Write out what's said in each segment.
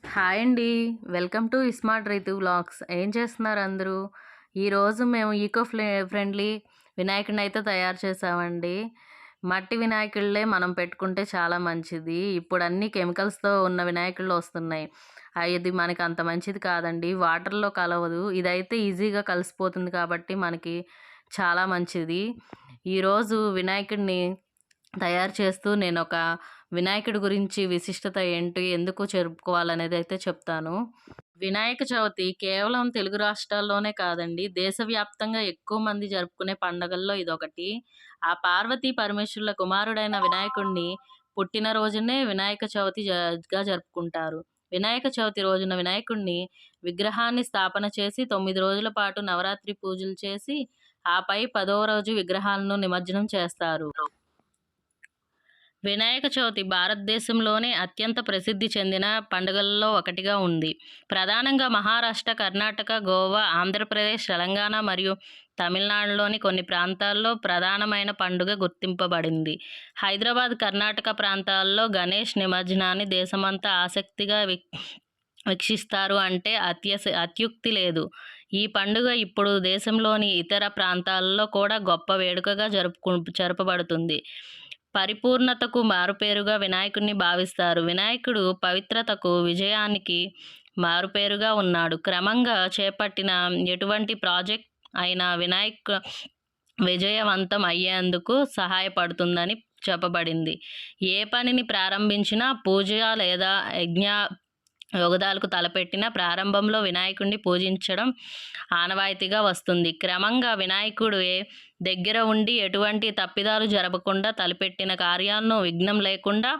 Hi అండి. Welcome to smart రైతు vlogs. ఏం చేస్తున్నారు అందరూ? ఈరోజు మేము ఫ్రెండ్లీ వినాయకుడినైతే తయారు చేసామండి. మట్టి వినాయకుళ్ళే మనం పెట్టుకుంటే చాలా మంచిది. ఇప్పుడు అన్నీ కెమికల్స్‌తో ఉన్న వినాయకుళ్ళు వస్తున్నాయి. ఇది మనకి అంత మంచిది కాదండి. వాటర్‌లో కలవదు. ఇదైతే ఈజీగా కలిసిపోతుంది కాబట్టి మనకి చాలా మంచిది. ఈరోజు వినాయకుడిని తయారు చేస్తూ నేనొక వినాయకుడి గురించి విశిష్టత ఏంటి? ఎందుకు జరుపుకోవాలనేదైతే చెప్తాను. వినాయక చవితి కేవలం తెలుగు రాష్ట్రాల్లోనే కాదండి, దేశవ్యాప్తంగా ఎక్కువ మంది జరుపుకునే పండగల్లో ఇదొకటి. ఆ పార్వతీ పరమేశ్వరుల కుమారుడైన వినాయకుడిని పుట్టినరోజునే వినాయక చవితి గా జరుపుకుంటారు. వినాయక చవితి రోజున వినాయకుడిని విగ్రహాన్ని స్థాపన చేసి 9 రోజుల పాటు నవరాత్రి పూజలు చేసి, ఆపై 10వ రోజు విగ్రహాలను నిమజ్జనం చేస్తారు. వినాయక చవితి భారతదేశంలోనే అత్యంత ప్రసిద్ధి చెందిన పండుగలలో ఒకటిగా ఉంది. ప్రధానంగా మహారాష్ట్ర, కర్ణాటక, గోవా, ఆంధ్రప్రదేశ్, తెలంగాణ మరియు తమిళనాడులోని కొన్ని ప్రాంతాల్లో ప్రధానమైన పండుగ గుర్తింపబడింది. హైదరాబాద్, కర్ణాటక ప్రాంతాల్లో గణేష్ నిమజ్జనాన్ని దేశమంతా ఆసక్తిగా వీక్షిస్తారు అంటే అత్యుక్తి లేదు. ఈ పండుగ ఇప్పుడు దేశంలోని ఇతర ప్రాంతాల్లో కూడా గొప్ప వేడుకగా జరపబడుతుంది. పరిపూర్ణతకు మారుపేరుగా వినాయకుడిని భావిస్తారు. వినాయకుడు పవిత్రతకు, విజయానికి మారుపేరుగా ఉన్నాడు. క్రమంగా చేపట్టిన ఎటువంటి ప్రాజెక్ట్ అయినా విజయవంతం అయ్యేందుకు సహాయపడుతుందని చెప్పబడింది. ఏ పనిని ప్రారంభించినా పూజ లేదా యోగదాలకు తలపెట్టిన ప్రారంభంలో వినాయకుడిని పూజించడం ఆనవాయితీగా వస్తుంది. క్రమంగా వినాయకుడు దగ్గర ఉండి ఎటువంటి తప్పిదాలు జరగకుండా తలపెట్టిన కార్యాలను విఘ్నం లేకుండా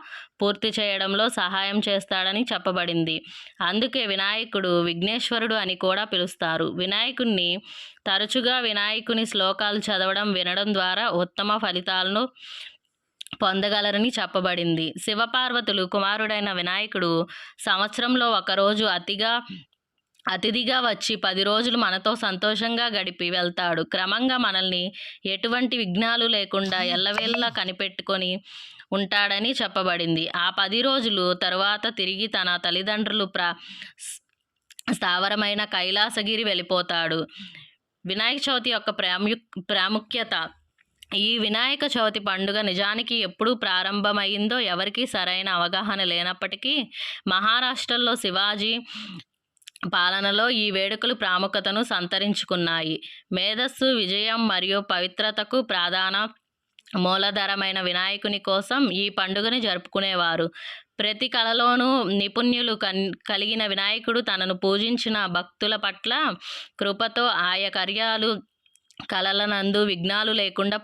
పూర్తి చేయడంలో సహాయం చేస్తాడని చెప్పబడింది. అందుకే వినాయకుడు విఘ్నేశ్వరుడు అని కూడా పిలుస్తారు. వినాయకుడిని తరచుగా వినాయకుని శ్లోకాలు చదవడం, వినడం ద్వారా ఉత్తమ ఫలితాలను పొందగలరని చెప్పబడింది. శివపార్వతులు కుమారుడైన వినాయకుడు సంవత్సరంలో ఒకరోజు అతిథిగా వచ్చి 10 రోజులు మనతో సంతోషంగా గడిపి వెళ్తాడు. క్రమంగా మనల్ని ఎటువంటి విఘ్నాలు లేకుండా ఎల్లవేళలా కనిపెట్టుకొని ఉంటాడని చెప్పబడింది. ఆ 10 రోజులు తరువాత తిరిగి తన తల్లిదండ్రులు స్థావరమైన కైలాసగిరి వెళ్ళిపోతాడు. వినాయక చవితి యొక్క ప్రాముఖ్యత. ఈ వినాయక చవితి పండుగ నిజానికి ఎప్పుడు ప్రారంభమైందో ఎవరికీ సరైన అవగాహన లేనప్పటికీ, మహారాష్ట్రలో శివాజీ పాలనలో ఈ వేడుకలు ప్రాముఖ్యతను సంతరించుకున్నాయి. మేధస్సు, విజయం మరియు పవిత్రతకు ప్రధాన మూలధరమైన వినాయకుని కోసం ఈ పండుగని జరుపుకునేవారు. ప్రతి కళలోనూ నిపుణ్యులు కలిగిన వినాయకుడు తనను పూజించిన భక్తుల పట్ల కృపతో ఆయా కార్యాలు, కళలనందు విఘ్నాలు లేకుండా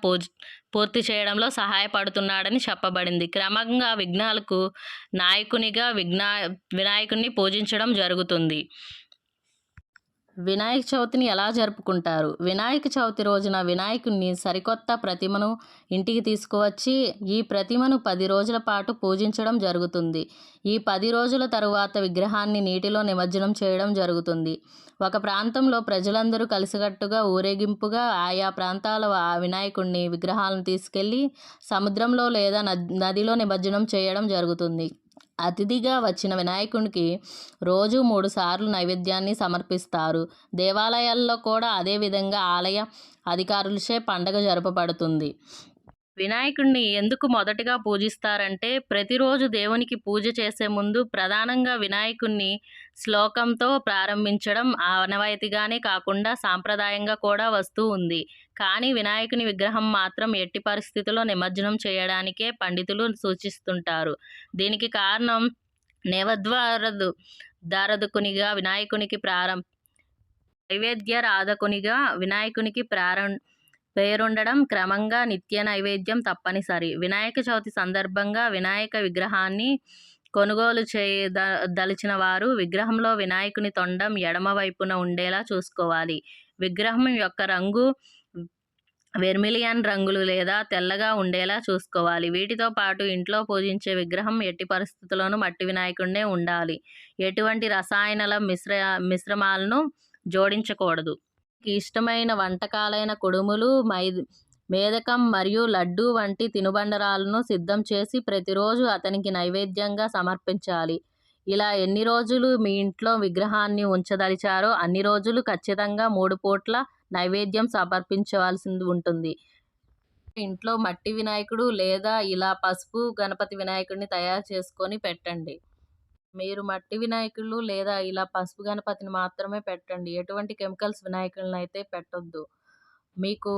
పూర్తి చేయడంలో సహాయపడుతున్నాడని చెప్పబడింది. క్రమంగా విఘ్నాలకు నాయకునిగా వినాయకుడిని పూజించడం జరుగుతుంది. వినాయక చవితిని ఎలా జరుపుకుంటారు? వినాయక చవితి రోజున వినాయకుడిని సరికొత్త ప్రతిమను ఇంటికి తీసుకువచ్చి ఈ ప్రతిమను 10 రోజుల పాటు పూజించడం జరుగుతుంది. ఈ 10 రోజుల తరువాత విగ్రహాన్ని నీటిలో నిమజ్జనం చేయడం జరుగుతుంది. ఒక ప్రాంతంలో ప్రజలందరూ కలిసికట్టుగా ఊరేగింపుగా ఆయా ప్రాంతాల వినాయకుడిని విగ్రహాలను తీసుకెళ్లి సముద్రంలో లేదా నదిలో నిమజ్జనం చేయడం జరుగుతుంది. అతిథిగా వచ్చిన వినాయకునికి రోజు 3 సార్లు నైవేద్యాన్ని సమర్పిస్తారు. దేవాలయాల్లో కూడా అదే విధంగా ఆలయ అధికారులచే పండగ జరపబడుతుంది. వినాయకుడిని ఎందుకు మొదటగా పూజిస్తారంటే, ప్రతిరోజు దేవునికి పూజ చేసే ముందు ప్రధానంగా వినాయకుడిని శ్లోకంతో ప్రారంభించడం ఆనవాయితీగానే కాకుండా సాంప్రదాయంగా కూడా వస్తూ ఉంది. కానీ వినాయకుని విగ్రహం మాత్రం ఎట్టి పరిస్థితుల్లో నిమజ్జనం చేయడానికే పండితులు సూచిస్తుంటారు. దీనికి కారణం నైవేద్యారాధకునిగా వినాయకునికి నైవేద్యారాధకునిగా వినాయకునికి పేరుండడం, క్రమంగా నిత్య నైవేద్యం తప్పనిసరి. వినాయక చవితి సందర్భంగా వినాయక విగ్రహాన్ని కొనుగోలు చేయదలిచిన వారు విగ్రహంలో వినాయకుని తొండం ఎడమ వైపున ఉండేలా చూసుకోవాలి. విగ్రహం యొక్క రంగు వెర్మిలియన్ రంగులు లేదా తెల్లగా ఉండేలా చూసుకోవాలి. వీటితో పాటు ఇంట్లో పూజించే విగ్రహం ఎట్టి పరిస్థితుల్లోనూ మట్టి వినాయకుడే ఉండాలి. ఎటువంటి రసాయనాల మిశ్రమాలను జోడించకూడదు. ఇష్టమైన వంటకాలైన కుడుములు, మేదకం మరియు లడ్డూ వంటి తినుబండారాలను సిద్ధం చేసి ప్రతిరోజు అతనికి నైవేద్యంగా సమర్పించాలి. ఇలా ఎన్ని రోజులు మీ ఇంట్లో విగ్రహాన్ని ఉంచదలిచారో అన్ని రోజులు ఖచ్చితంగా 3 పూట్ల నైవేద్యం సమర్పించవలసింది ఉంటుంది. ఇంట్లో మట్టి వినాయకుడు లేదా ఇలా పసుపు గణపతి వినాయకుడిని తయారు చేసుకొని పెట్టండి. మీరు మట్టి వినాయకులు లేదా ఇలా పసుపు గణపతిని మాత్రమే పెట్టండి. ఎటువంటి కెమికల్స్ వినాయకులనైతే పెట్టొద్దు. మీకు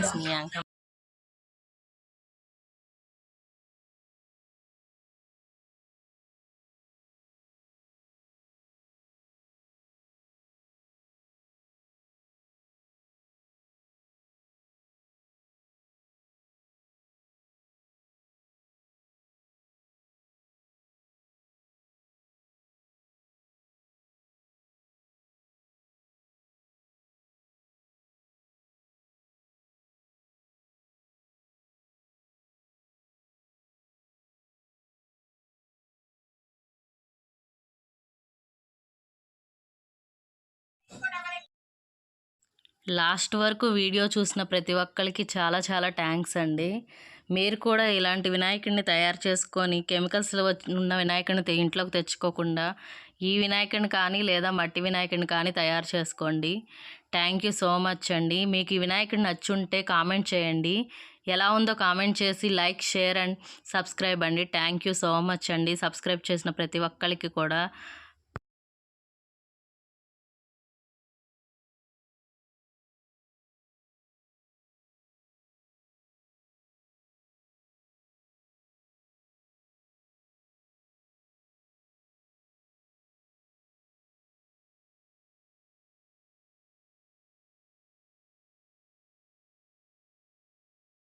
స్నేహంగా లాస్ట్ వరకు వీడియో చూసిన ప్రతి ఒక్కరికి చాలా చాలా థ్యాంక్స్ అండి. మీరు కూడా ఇలాంటి వినాయకుడిని తయారు చేసుకొని కెమికల్స్లో ఉన్న వినాయకుడిని ఇంట్లోకి తెచ్చుకోకుండా ఈ వినాయకుడిని కానీ లేదా మట్టి వినాయకుడిని కానీ తయారు చేసుకోండి. థ్యాంక్ యూ సో మచ్ అండి. మీకు ఈ వినాయకుడు నచ్చుంటే కామెంట్ చేయండి. ఎలా ఉందో కామెంట్ చేసి లైక్, షేర్ అండ్ సబ్స్క్రైబ్ అండి. థ్యాంక్ యూ సో మచ్ అండి. సబ్స్క్రైబ్ చేసిన ప్రతి ఒక్కరికి కూడా